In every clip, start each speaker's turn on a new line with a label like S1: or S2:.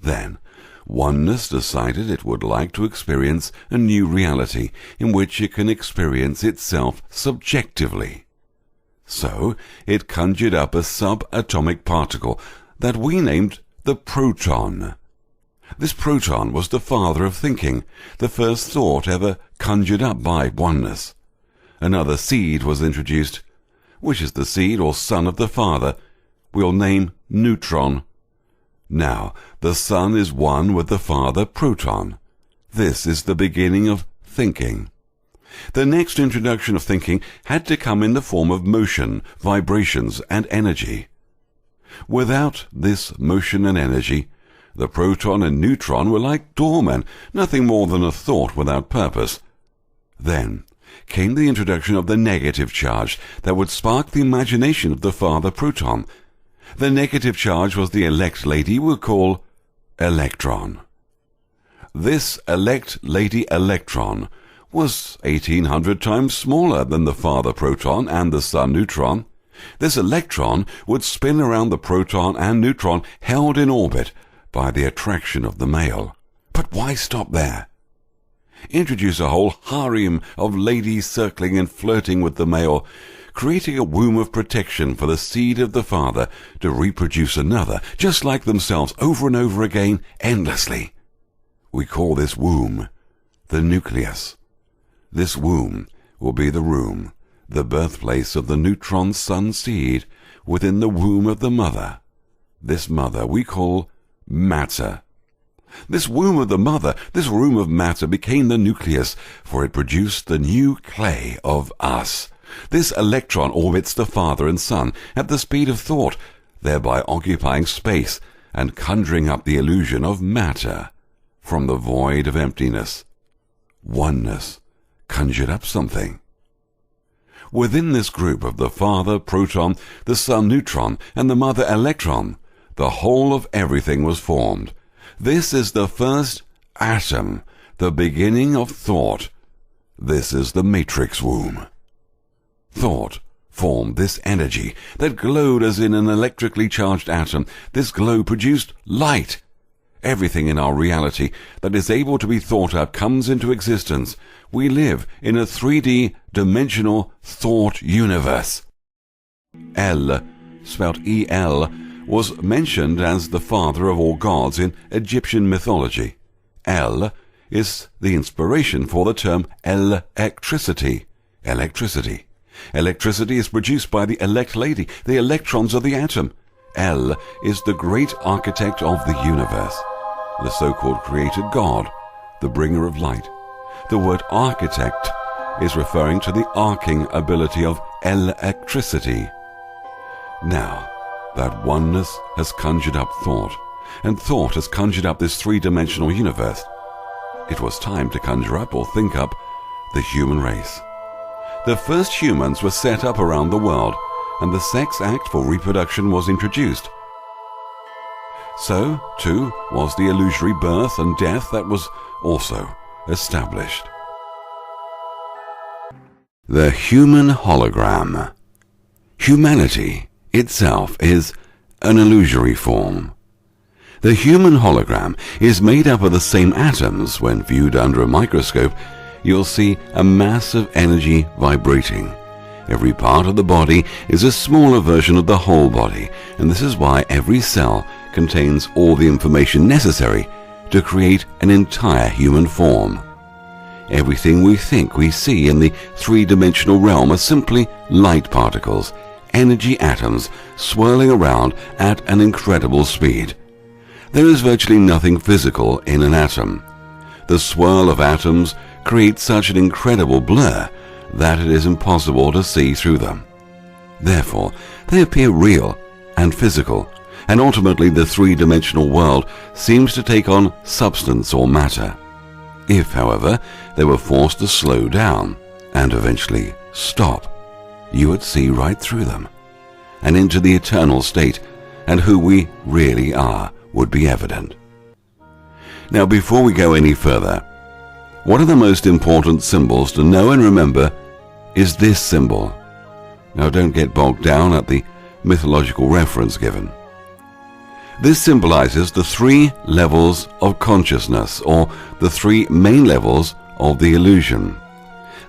S1: Then, oneness decided it would like to experience a new reality in which it can experience itself subjectively. So, it conjured up a subatomic particle that we named the proton. This proton was the father of thinking, the first thought ever conjured up by oneness. Another seed was introduced, which is the seed or son of the father, we'll name neutron. Now, the son is one with the father proton. This is the beginning of thinking. The next introduction of thinking had to come in the form of motion, vibrations, and energy. Without this motion and energy, the proton and neutron were like doormen, nothing more than a thought without purpose. Then came the introduction of the negative charge that would spark the imagination of the father proton. The negative charge was the elect lady we call electron. This elect lady electron was 1800 times smaller than the father proton and the son neutron. This electron would spin around the proton and neutron held in orbit by the attraction of the male. But why stop there? Introduce a whole harem of ladies circling and flirting with the male, creating a womb of protection for the seed of the father to reproduce another, just like themselves, over and over again, endlessly. We call this womb the nucleus. This womb will be the room, the birthplace of the neutron sun seed within the womb of the mother. This mother we call matter. This womb of the mother, this room of matter became the nucleus, for it produced the new clay of us. This electron orbits the father and son at the speed of thought, thereby occupying space and conjuring up the illusion of matter from the void of emptiness. Oneness conjured up something. Within this group of the father proton, the son neutron, and the mother electron, the whole of everything was formed. This is the first atom, the beginning of thought. This is the matrix womb. Thought formed this energy that glowed as in an electrically charged atom. This glow produced light. Everything in our reality that is able to be thought up comes into existence. We live in a 3D dimensional thought universe. El, spelled E-L, was mentioned as the father of all gods in Egyptian mythology. El is the inspiration for the term electricity. Electricity. Electricity is produced by the elect lady, the electrons of the atom. El is the great architect of the universe, the so-called created God, the bringer of light. The word architect is referring to the arcing ability of electricity. Now that oneness has conjured up thought, and thought has conjured up this three-dimensional universe, it was time to conjure up or think up the human race. The first humans were set up around the world, and the sex act for reproduction was introduced. So, too, was the illusory birth and death that was also established. The human hologram. Humanity itself is an illusory form. The human hologram is made up of the same atoms. When viewed under a microscope, you'll see a mass of energy vibrating. Every part of the body is a smaller version of the whole body, and this is why every cell contains all the information necessary to create an entire human form. Everything we think we see in the three-dimensional realm are simply light particles, energy atoms swirling around at an incredible speed. There is virtually nothing physical in an atom. The swirl of atoms creates such an incredible blur that it is impossible to see through them. Therefore, they appear real and physical, and ultimately the three-dimensional world seems to take on substance or matter. If, however, they were forced to slow down and eventually stop, you would see right through them and into the eternal state, and who we really are would be evident. Now, before we go any further, one of the most important symbols to know and remember is this symbol. Now, don't get bogged down at the mythological reference given. This symbolizes the three levels of consciousness, or the three main levels of the illusion.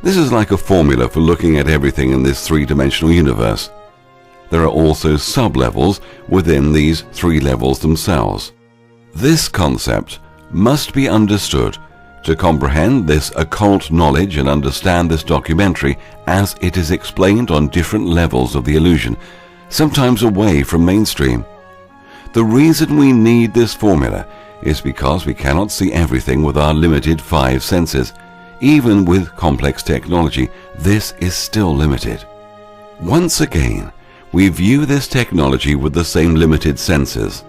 S1: This is like a formula for looking at everything in this three-dimensional universe. There are also sub-levels within these three levels themselves. This concept must be understood to comprehend this occult knowledge and understand this documentary as it is explained on different levels of the illusion, sometimes away from mainstream. The reason we need this formula is because we cannot see everything with our limited five senses. Even with complex technology, this is still limited. Once again, we view this technology with the same limited senses.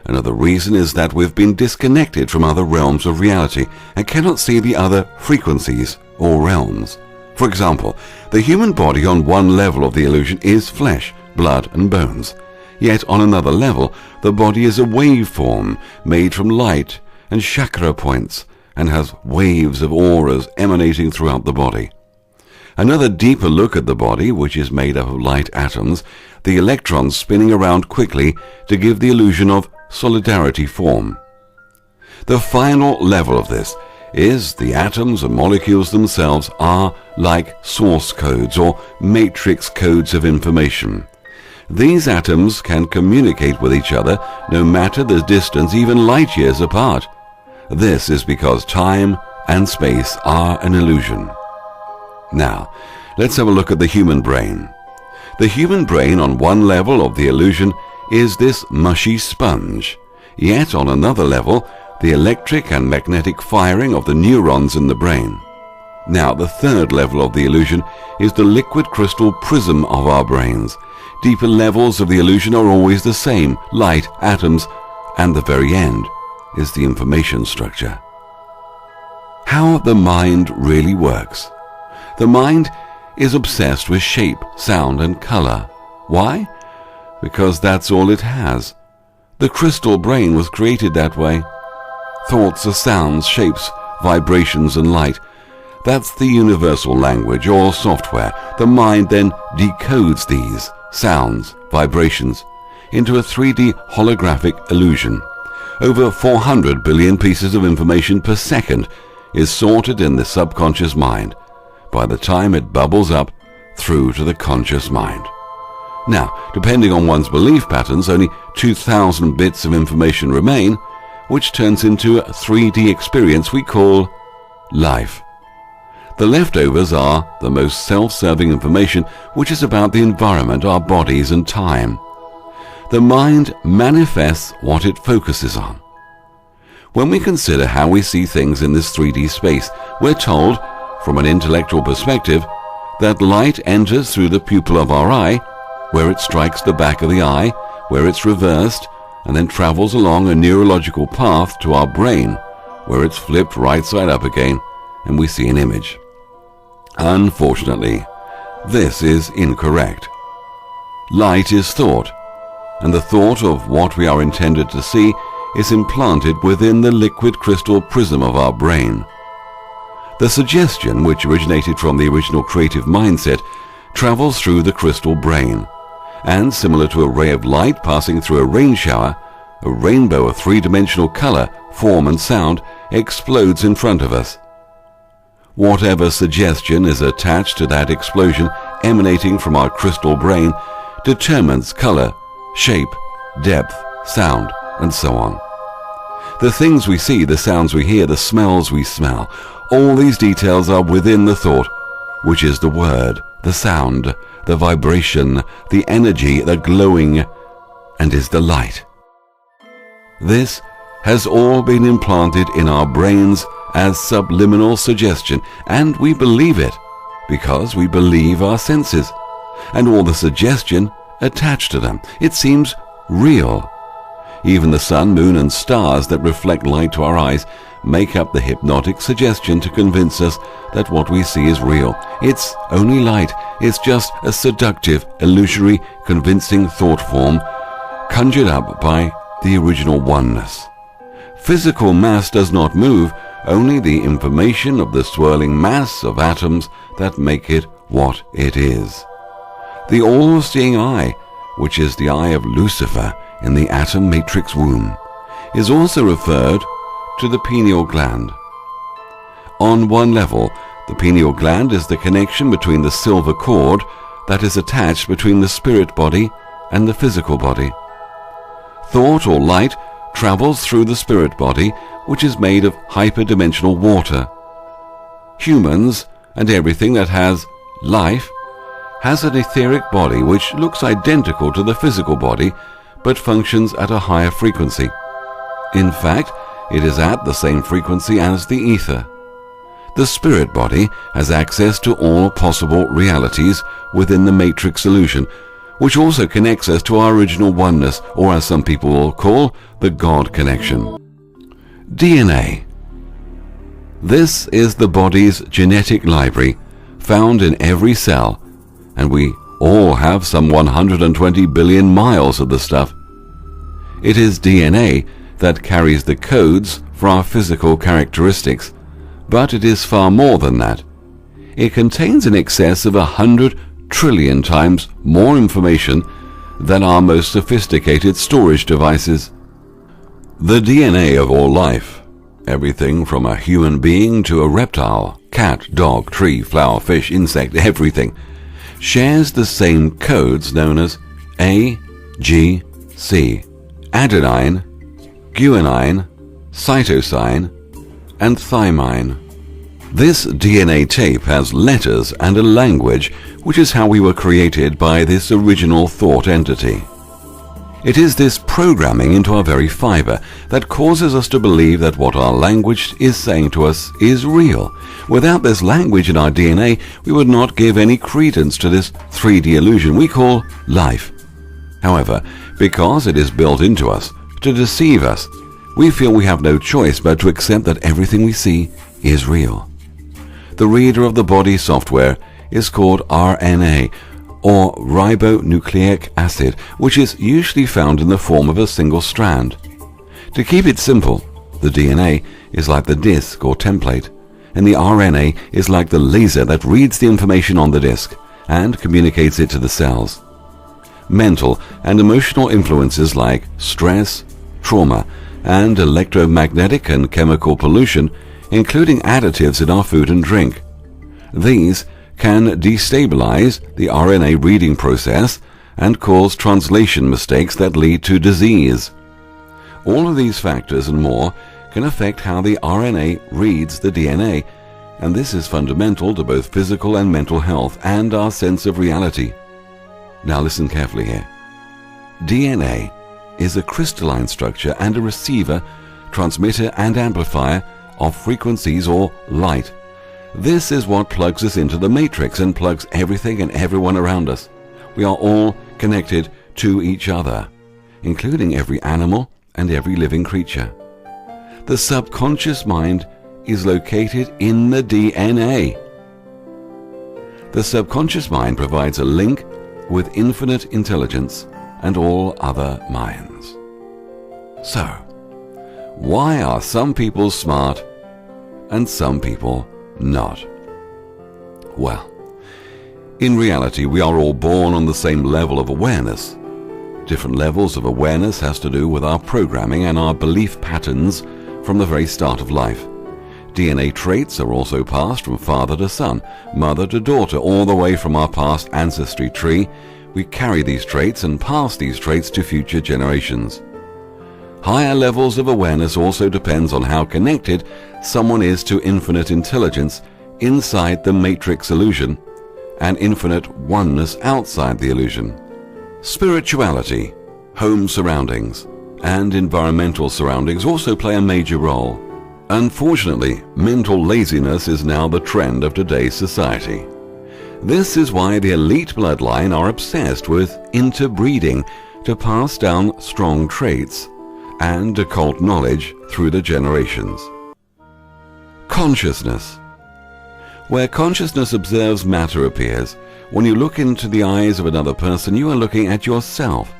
S1: Another reason is that we've been disconnected from other realms of reality and cannot see the other frequencies or realms. For example, the human body on one level of the illusion is flesh, blood and bones. Yet on another level, the body is a waveform made from light and chakra points and has waves of auras emanating throughout the body. Another deeper look at the body, which is made up of light atoms, the electrons spinning around quickly to give the illusion of solidarity form. The final level of this is the atoms and molecules themselves are like source codes or matrix codes of information. These atoms can communicate with each other no matter the distance, even light years apart. This is because time and space are an illusion. Now, let's have a look at the human brain. The human brain on one level of the illusion is this mushy sponge, yet on another level, the electric and magnetic firing of the neurons in the brain. Now, the third level of the illusion is the liquid crystal prism of our brains. Deeper levels of the illusion are always the same, light, atoms, and the very end is the information structure. How the mind really works. The mind is obsessed with shape, sound, and color. Why? Because that's all it has. The crystal brain was created that way. Thoughts are sounds, shapes, vibrations, and light. That's the universal language or software. The mind then decodes these sounds, vibrations, into a 3D holographic illusion. Over 400 billion pieces of information per second is sorted in the subconscious mind by the time it bubbles up through to the conscious mind. Now, depending on one's belief patterns, only 2,000 bits of information remain, which turns into a 3D experience we call life. The leftovers are the most self-serving information, which is about the environment, our bodies, and time. The mind manifests what it focuses on. When we consider how we see things in this 3D space, we're told, from an intellectual perspective, that light enters through the pupil of our eye, where it strikes the back of the eye, where it's reversed, and then travels along a neurological path to our brain, where it's flipped right side up again, and we see an image. Unfortunately, this is incorrect. Light is thought, and the thought of what we are intended to see is implanted within the liquid crystal prism of our brain. The suggestion, which originated from the original creative mindset, travels through the crystal brain, and similar to a ray of light passing through a rain shower, a rainbow of three-dimensional color, form and sound explodes in front of us. Whatever suggestion is attached to that explosion emanating from our crystal brain determines color, shape, depth, sound, and so on. The things we see, the sounds we hear, the smells we smell, all these details are within the thought, which is the word, the sound, the vibration, the energy, the glowing, and is the light. This has all been implanted in our brains as subliminal suggestion, and we believe it because we believe our senses and all the suggestion attached to them. It seems real. Even the sun, moon, and stars that reflect light to our eyes make up the hypnotic suggestion to convince us that what we see is real. It's only light. It's just a seductive, illusory, convincing thought form conjured up by the original oneness. Physical mass does not move, only the information of the swirling mass of atoms that make it what it is. The all-seeing eye, which is the eye of Lucifer, in the atom matrix womb, is also referred to the pineal gland. On one level, the pineal gland is the connection between the silver cord that is attached between the spirit body and the physical body. Thought or light travels through the spirit body, which is made of hyperdimensional water. Humans and everything that has life has an etheric body which looks identical to the physical body but functions at a higher frequency. In fact, it is at the same frequency as the ether. The spirit body has access to all possible realities within the matrix illusion, which also connects us to our original oneness, or as some people will call, the God connection. DNA. This is the body's genetic library, found in every cell, and we all have some 120 billion miles of the stuff. It is DNA that carries the codes for our physical characteristics, but it is far more than that. It contains in excess of 100 trillion times more information than our most sophisticated storage devices. The DNA of all life, everything from a human being to a reptile, cat, dog, tree, flower, fish, insect, everything, shares the same codes known as A, G, C, adenine, guanine, cytosine, and thymine. This DNA tape has letters and a language, which is how we were created by this original thought entity. It is this programming into our very fiber that causes us to believe that what our language is saying to us is real. Without this language in our DNA, we would not give any credence to this 3D illusion we call life. However, because it is built into us to deceive us, we feel we have no choice but to accept that everything we see is real. The reader of the body software is called RNA, or ribonucleic acid, which is usually found in the form of a single strand. To keep it simple, the DNA is like the disk or template, and the RNA is like the laser that reads the information on the disk and communicates it to the cells. Mental and emotional influences like stress, trauma, and electromagnetic and chemical pollution, including additives in our food and drink. These can destabilize the RNA reading process and cause translation mistakes that lead to disease. All of these factors and more can affect how the RNA reads the DNA, and this is fundamental to both physical and mental health and our sense of reality. Now listen carefully here. DNA is a crystalline structure and a receiver, transmitter and amplifier of frequencies or light. This is what plugs us into the matrix and plugs everything and everyone around us. We are all connected to each other, including every animal and every living creature. The subconscious mind is located in the DNA. The subconscious mind provides a link with infinite intelligence and all other minds. So, why are some people smart and some people not? Well, in reality, we are all born on the same level of awareness. Different levels of awareness has to do with our programming and our belief patterns from the very start of life. DNA traits are also passed from father to son, mother to daughter, all the way from our past ancestry tree. We carry these traits and pass these traits to future generations. Higher levels of awareness also depends on how connected someone is to infinite intelligence inside the matrix illusion and infinite oneness outside the illusion. Spirituality, home surroundings, and environmental surroundings also play a major role. Unfortunately, mental laziness is now the trend of today's society. This is why the elite bloodline are obsessed with interbreeding to pass down strong traits and occult knowledge through the generations. Consciousness. Where consciousness observes, matter appears. When you look into the eyes of another person, you are looking at yourself.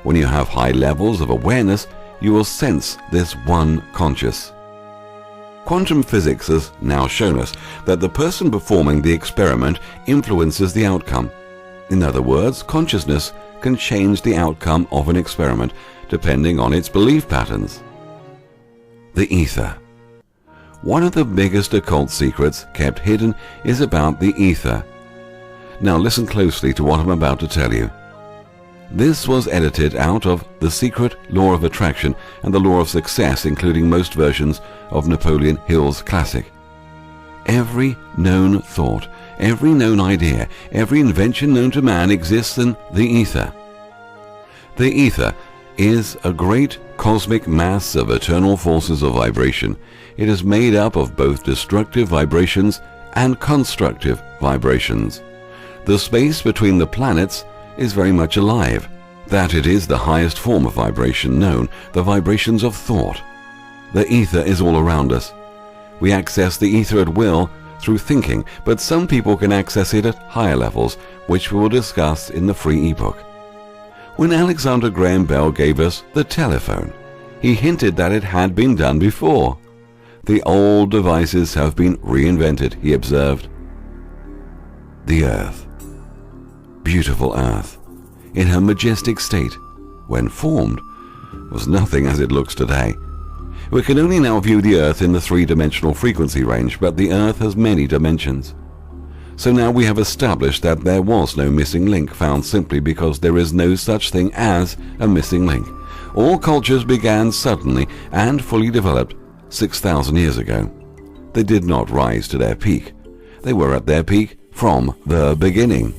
S1: When you have high levels of awareness, you will sense this one conscious. Quantum physics has now shown us that the person performing the experiment influences the outcome. In other words, consciousness can change the outcome of an experiment depending on its belief patterns. The ether. One of the biggest occult secrets kept hidden is about the ether. Now listen closely to what I'm about to tell you. This was edited out of The Secret, Law of Attraction, and The Law of Success, including most versions of Napoleon Hill's classic. Every known thought, every known idea, every invention known to man exists in the ether. The ether is a great cosmic mass of eternal forces of vibration. It is made up of both destructive vibrations and constructive vibrations. The space between the planets is very much alive. That it is the highest form of vibration known, the vibrations of thought. The ether is all around us. We access the ether at will through thinking, but some people can access it at higher levels, which we will discuss in the free ebook. When Alexander Graham Bell gave us the telephone, he hinted that it had been done before. The old devices have been reinvented, he observed. The Earth. Beautiful Earth, in her majestic state, when formed, was nothing as it looks today. We can only now view the Earth in the three-dimensional frequency range, but the Earth has many dimensions. So now we have established that there was no missing link found simply because there is no such thing as a missing link. All cultures began suddenly and fully developed 6,000 years ago. They did not rise to their peak. They were at their peak from the beginning.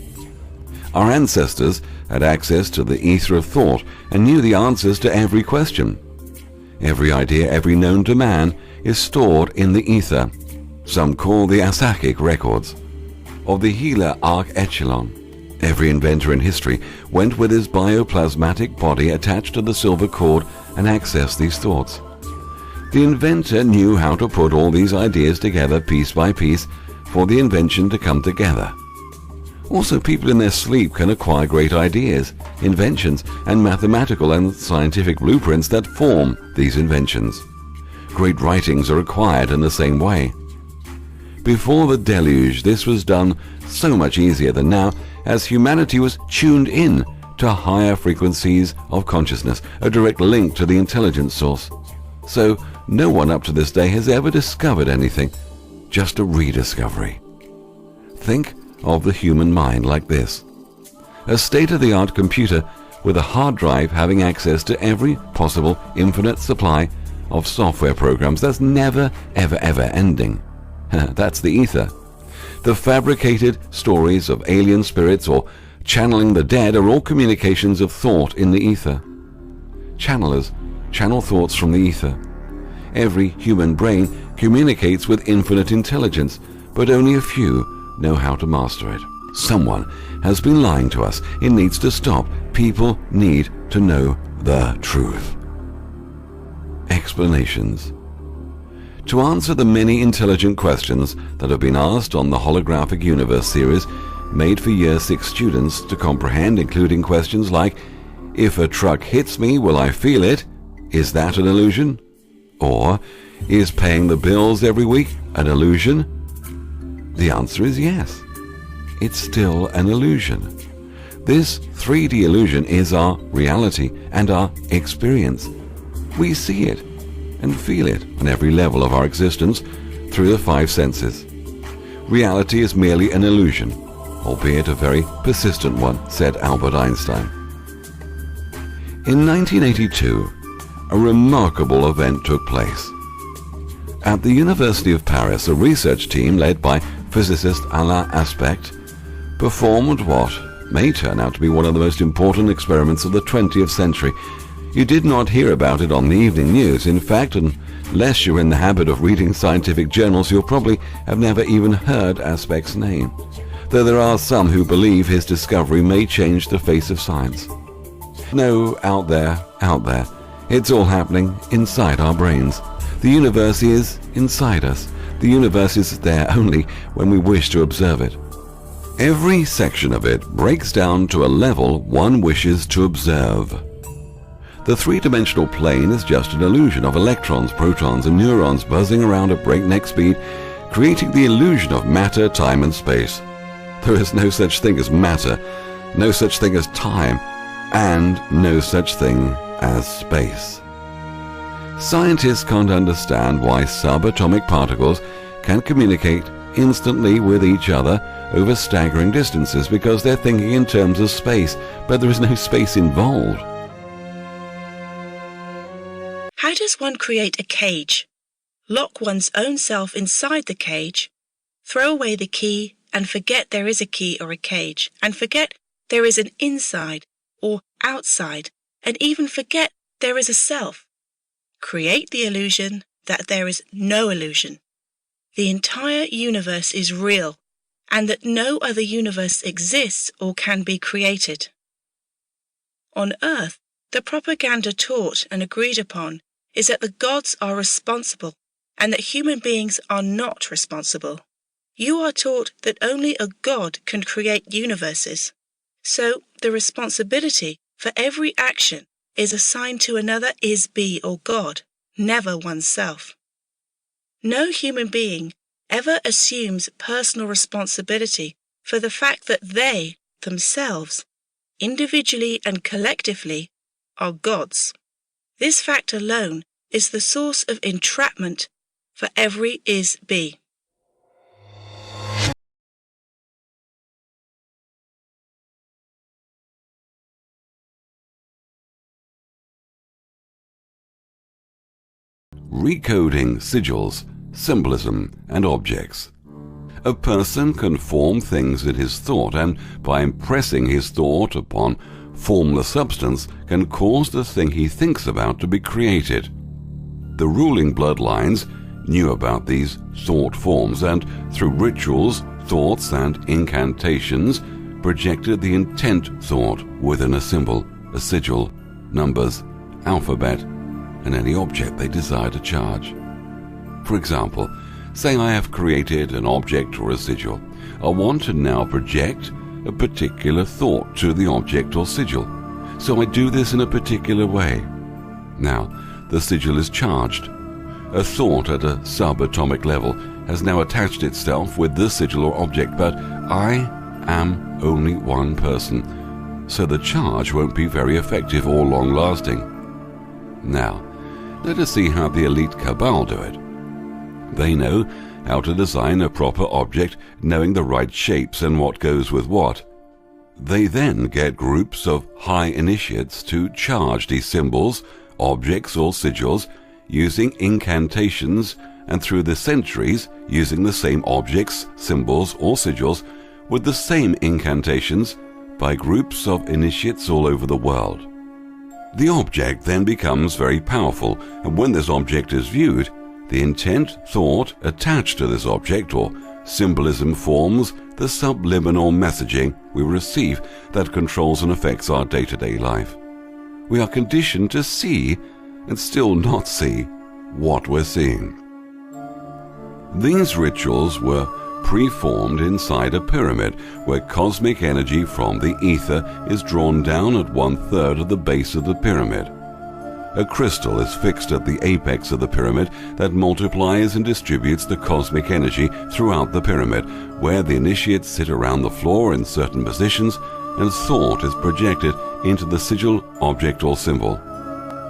S1: Our ancestors had access to the ether of thought and knew the answers to every question. Every idea, every known to man, is stored in the ether. Some call the Akashic records of the healer arc echelon. Every inventor in history went with his bioplasmatic body attached to the silver cord and accessed these thoughts. The inventor knew how to put all these ideas together piece by piece for the invention to come together. Also, people in their sleep can acquire great ideas, inventions, and mathematical and scientific blueprints that form these inventions. Great writings are acquired in the same way. Before the deluge, this was done so much easier than now, as humanity was tuned in to higher frequencies of consciousness, a direct link to the intelligence source. So no one up to this day has ever discovered anything, just a rediscovery. Think of the human mind like this: a state-of-the-art computer with a hard drive having access to every possible infinite supply of software programs that's never, ever ending. That's the ether. The fabricated stories of alien spirits or channeling the dead are all communications of thought in the ether. Channelers channel thoughts from the ether. Every human brain communicates with infinite intelligence, but only a few know how to master it. Someone has been lying to us. It needs to stop. People need to know the truth. Explanations. To answer the many intelligent questions that have been asked on the Holographic Universe series, made for Year 6 students to comprehend, including questions like, if a truck hits me, will I feel it? Is that an illusion? Or, is paying the bills every week an illusion? The answer is yes. It's still an illusion. This 3D illusion is our reality and our experience. We see it and feel it on every level of our existence through the 5 senses. Reality is merely an illusion, albeit a very persistent one, said Albert Einstein. In 1982, a remarkable event took place. At the University of Paris, a research team led by physicist Alain Aspect performed what may turn out to be one of the most important experiments of the 20th century. You did not hear about it on the evening news. In fact, unless you're in the habit of reading scientific journals, you'll probably have never even heard Aspect's name, though there are some who believe his discovery may change the face of science. No, out there. It's all happening inside our brains. The universe is inside us. The universe is there only when we wish to observe it. Every section of it breaks down to a level one wishes to observe. The three-dimensional plane is just an illusion of electrons, protons, and neurons buzzing around at breakneck speed, creating the illusion of matter, time, and space. There is no such thing as matter, no such thing as time, and no such thing as space. Scientists can't understand why subatomic particles can communicate instantly with each other over staggering distances because they're thinking in terms of space, but there is no space involved.
S2: How does one create a cage, lock one's own self inside the cage, throw away the key and forget there is a key or a cage, and forget there is an inside or outside, and even forget there is a self? Create the illusion that there is no illusion. The entire universe is real, and that no other universe exists or can be created. On Earth, the propaganda taught and agreed upon is that the gods are responsible and that human beings are not responsible. You are taught that only a god can create universes, so the responsibility for every action is assigned to another is-be or God, never oneself. No human being ever assumes personal responsibility for the fact that they, themselves, individually and collectively, are gods. This fact alone is the source of entrapment for every is-be.
S1: Recoding sigils, symbolism, and objects. A person can form things in his thought, and by impressing his thought upon formless substance can cause the thing he thinks about to be created. The ruling bloodlines knew about these thought forms and through rituals, thoughts, and incantations projected the intent thought within a symbol, a sigil, numbers, alphabet, and any object they desire to charge. For example, say I have created an object or a sigil. I want to now project a particular thought to the object or sigil. So I do this in a particular way. Now, the sigil is charged. A thought at a subatomic level has now attached itself with the sigil or object, but I am only one person, so the charge won't be very effective or long-lasting. Now, let us see how the elite cabal do it. They know how to design a proper object, knowing the right shapes and what goes with what. They then get groups of high initiates to charge these symbols, objects or sigils using incantations, and through the centuries using the same objects, symbols or sigils with the same incantations by groups of initiates all over the world. The object then becomes very powerful, and when this object is viewed, the intent thought attached to this object or symbolism forms the subliminal messaging we receive that controls and affects our day-to-day life. We are conditioned to see and still not see what we're seeing. These rituals were preformed inside a pyramid where cosmic energy from the ether is drawn down at 1/3 of the base of the pyramid. A crystal is fixed at the apex of the pyramid that multiplies and distributes the cosmic energy throughout the pyramid, where the initiates sit around the floor in certain positions and thought is projected into the sigil, object or symbol.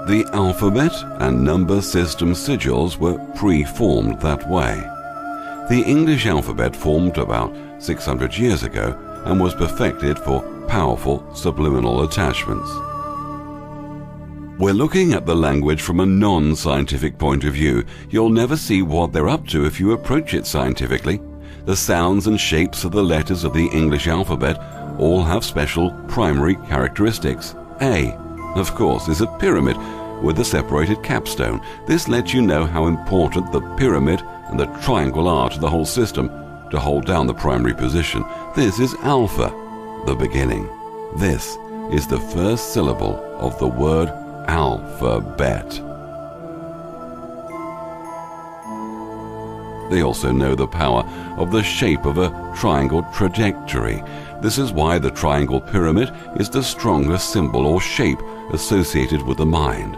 S1: The alphabet and number system sigils were pre-formed that way. The English alphabet formed about 600 years ago and was perfected for powerful subliminal attachments. We're looking at the language from a non-scientific point of view. You'll never see what they're up to if you approach it scientifically. The sounds and shapes of the letters of the English alphabet all have special primary characteristics. A, of course, is a pyramid with a separated capstone. This lets you know how important the pyramid and the triangle are to the whole system to hold down the primary position. This is alpha, the beginning. This is the first syllable of the word alphabet. They also know the power of the shape of a triangle trajectory. This is why the triangle pyramid is the strongest symbol or shape associated with the mind.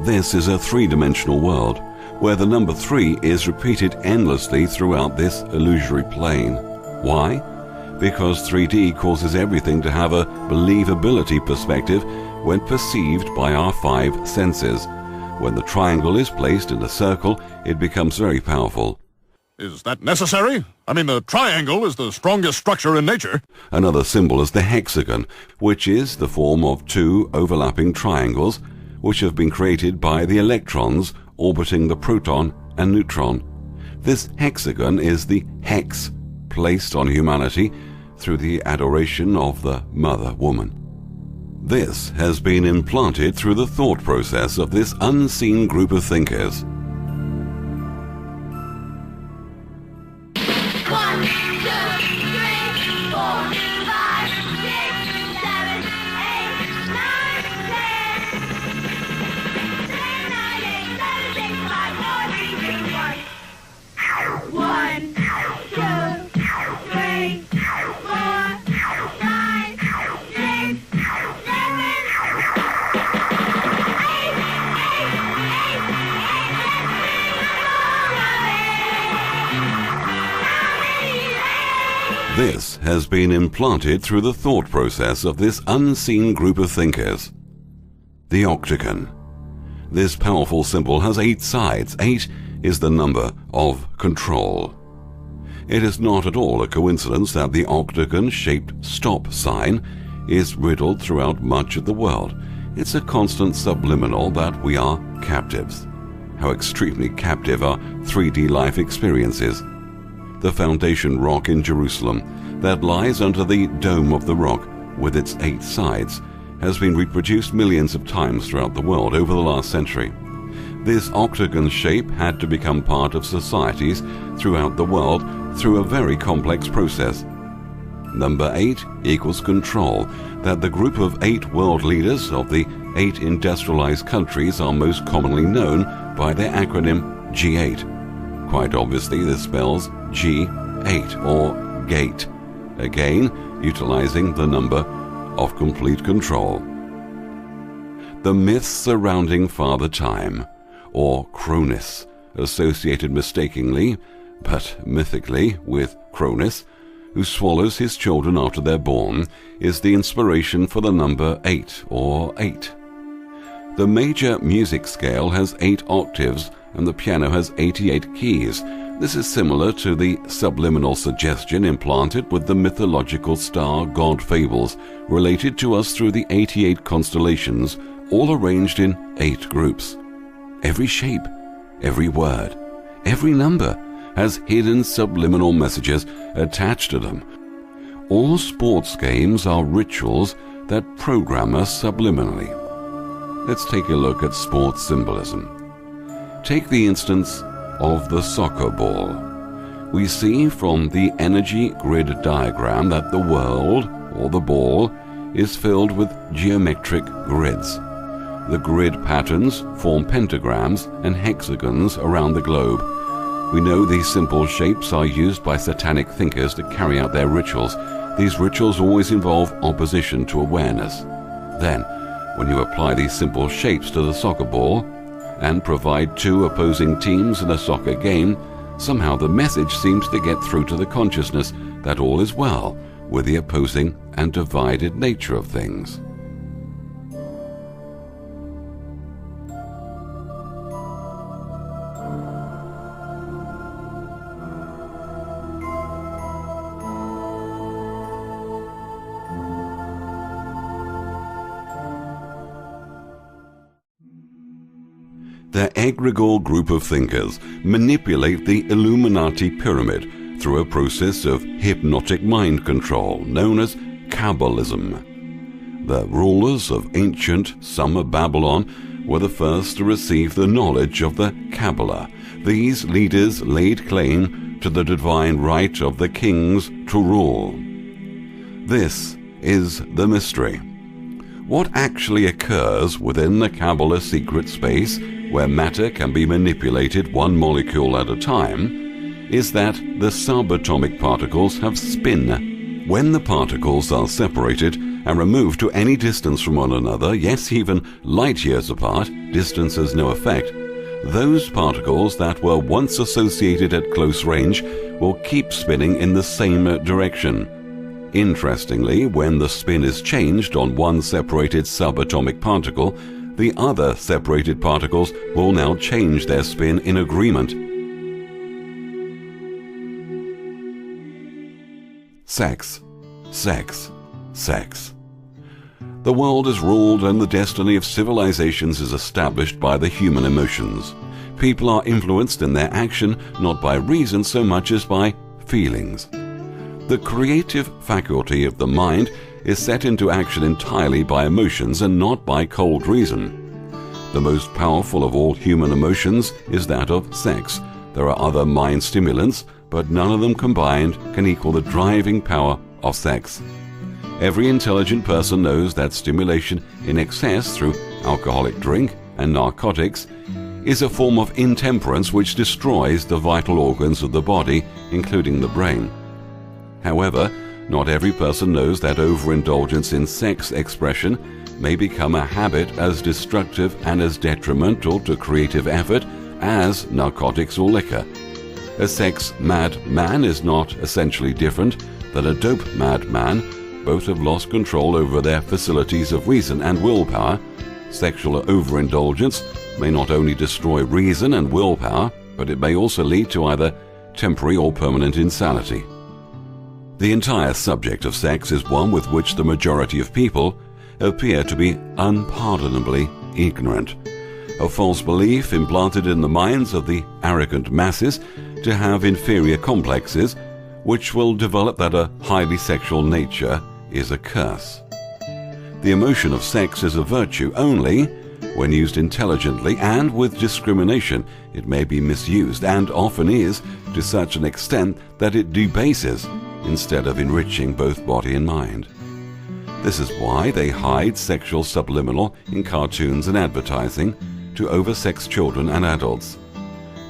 S1: This is a three-dimensional world, where the number 3 is repeated endlessly throughout this illusory plane. Why? because 3D causes everything to have a believability perspective when perceived by our 5 senses. When the triangle is placed in a circle, it becomes very powerful.
S3: Is that necessary? I mean, the triangle is the strongest structure in nature.
S1: Another symbol is the hexagon, which is the form of 2 overlapping triangles, which have been created by the electrons orbiting the proton and neutron. This hexagon is the hex placed on humanity through the adoration of the mother woman. This has been implanted through the thought process of this unseen group of thinkers.
S4: 1, 2, 3, 4, 5, 6, 7, 8, 9, 10. 10, 9, 8, 7, 6, 5, 4, 3, 2, 1. 1, 2, 3, 4, 5, 6, 7, 8.
S1: This has been implanted through the thought process of this unseen group of thinkers. The octagon. This powerful symbol has 8 sides. 8 is the number of control. It is not at all a coincidence that the octagon-shaped stop sign is riddled throughout much of the world. It's a constant subliminal that we are captives. How extremely captive our 3D life experience is. The foundation rock in Jerusalem that lies under the dome of the rock with its 8 sides has been reproduced millions of times throughout the world over the last century. This octagon shape had to become part of societies throughout the world through a very complex process. Number 8 equals control, that the group of 8 world leaders of the 8 industrialized countries are most commonly known by their acronym G8. Quite obviously, this spells G8 or gate, again utilizing the number of complete control. The myths surrounding Father Time, or Cronus, associated mistakenly, but mythically, with Cronus, who swallows his children after they're born, is the inspiration for the number 8 or 8. The major music scale has 8 octaves and the piano has 88 keys. This is similar to the subliminal suggestion implanted with the mythological star god fables related to us through the 88 constellations, all arranged in 8 groups. Every shape, every word, every number has hidden subliminal messages attached to them. All sports games are rituals that program us subliminally. Let's take a look at sports symbolism. Take the instance of the soccer ball. We see from the energy grid diagram that the world, or the ball, is filled with geometric grids. The grid patterns form pentagrams and hexagons around the globe. We know these simple shapes are used by satanic thinkers to carry out their rituals. These rituals always involve opposition to awareness. Then, when you apply these simple shapes to the soccer ball and provide 2 opposing teams in a soccer game, somehow the message seems to get through to the consciousness that all is well with the opposing and divided nature of things. The egregore group of thinkers manipulate the Illuminati pyramid through a process of hypnotic mind control known as Kabbalism. The rulers of ancient Summer Babylon were the first to receive the knowledge of the Kabbalah. These leaders laid claim to the divine right of the kings to rule. This is the mystery. What actually occurs within the Kabbalah secret space, where matter can be manipulated one molecule at a time, is that the subatomic particles have spin. When the particles are separated and removed to any distance from one another, yes, even light years apart, distance has no effect, those particles that were once associated at close range will keep spinning in the same direction. Interestingly, when the spin is changed on one separated subatomic particle, the other separated particles will now change their spin in agreement. Sex, sex, sex. The world is ruled and the destiny of civilizations is established by the human emotions. People are influenced in their action not by reason so much as by feelings. The creative faculty of the mind is set into action entirely by emotions and not by cold reason. The most powerful of all human emotions is that of sex. There are other mind stimulants, but none of them combined can equal the driving power of sex. Every intelligent person knows that stimulation in excess through alcoholic drink and narcotics is a form of intemperance which destroys the vital organs of the body, including the brain. However, not every person knows that overindulgence in sex expression may become a habit as destructive and as detrimental to creative effort as narcotics or liquor. A sex-mad man is not essentially different than a dope-mad man. Both have lost control over their facilities of reason and willpower. Sexual overindulgence may not only destroy reason and willpower, but it may also lead to either temporary or permanent insanity. The entire subject of sex is one with which the majority of people appear to be unpardonably ignorant. A false belief implanted in the minds of the arrogant masses to have inferior complexes, which will develop that a highly sexual nature is a curse. The emotion of sex is a virtue only when used intelligently, and with discrimination it may be misused, and often is, to such an extent that it debases instead of enriching both body and mind. This is why they hide sexual subliminal in cartoons and advertising to oversex children and adults.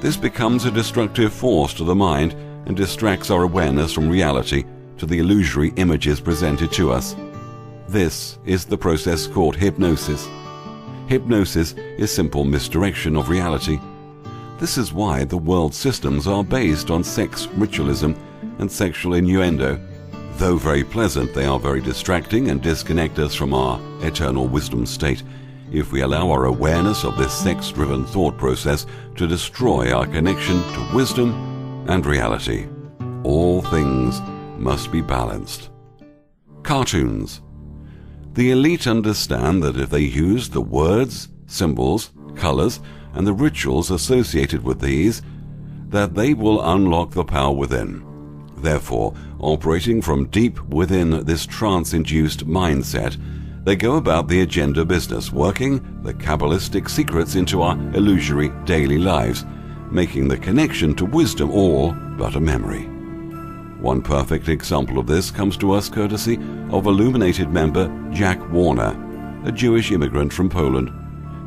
S1: This becomes a destructive force to the mind and distracts our awareness from reality to the illusory images presented to us. This is the process called hypnosis. Hypnosis is simple misdirection of reality. This is why the world systems are based on sex ritualism and sexual innuendo. Though very pleasant, they are very distracting and disconnect us from our eternal wisdom state if we allow our awareness of this sex-driven thought process to destroy our connection to wisdom and reality. All things must be balanced. Cartoons. The elite understand that if they use the words, symbols, colors, and the rituals associated with these, that they will unlock the power within. Therefore, operating from deep within this trance-induced mindset, they go about the agenda business, working the Kabbalistic secrets into our illusory daily lives, making the connection to wisdom all but a memory. One perfect example of this comes to us courtesy of Illuminated member Jack Warner, a Jewish immigrant from Poland,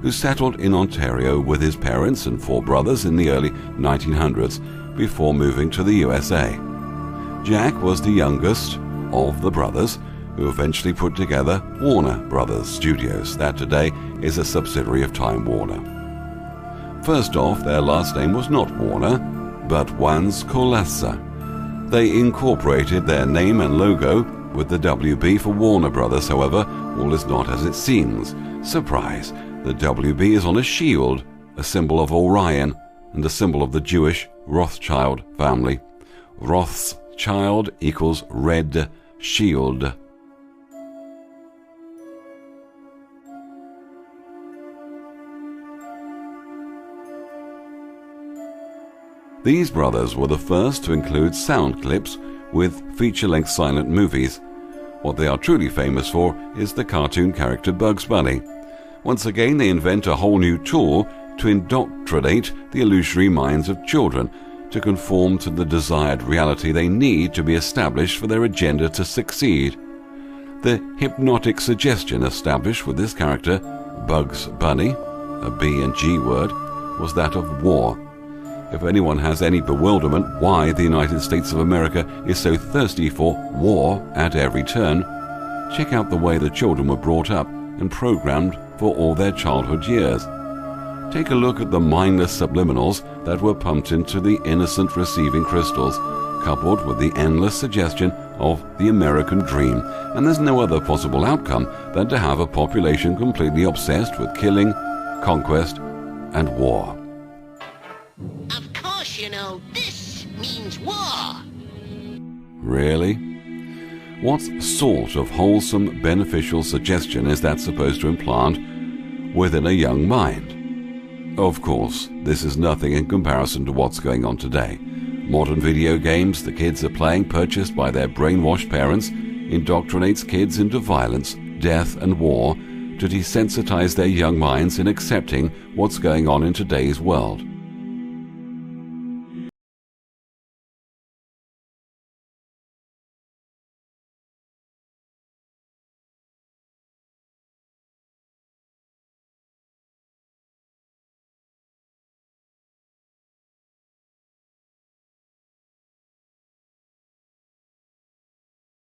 S1: who settled in Ontario with his parents and 4 brothers in the early 1900s before moving to the USA. Jack was the youngest of the brothers, who eventually put together Warner Brothers Studios, that today is a subsidiary of Time Warner. First off, their last name was not Warner, but Wands Kolassa. They incorporated their name and logo with the WB for Warner Brothers. However, all is not as it seems. Surprise! The WB is on a shield, a symbol of Orion, and a symbol of the Jewish Rothschild family. Rothschild equals red shield. These brothers were the first to include sound clips with feature-length silent movies. What they are truly famous for is the cartoon character Bugs Bunny. Once again, they invent a whole new tool to indoctrinate the illusory minds of children to conform to the desired reality they need to be established for their agenda to succeed. The hypnotic suggestion established with this character, Bugs Bunny, a B and G word, was that of war. If anyone has any bewilderment why the United States of America is so thirsty for war at every turn, check out the way the children were brought up and programmed for all their childhood years. Take a look at the mindless subliminals that were pumped into the innocent receiving crystals, coupled with the endless suggestion of the American dream, and there's no other possible outcome than to have a population completely obsessed with killing, conquest, and war.
S5: Of course, you know, this means war.
S1: Really? What sort of wholesome, beneficial suggestion is that supposed to implant within a young mind? Of course, this is nothing in comparison to what's going on today. Modern video games the kids are playing, purchased by their brainwashed parents, indoctrinates kids into violence, death, and war to desensitize their young minds in accepting what's going on in today's world.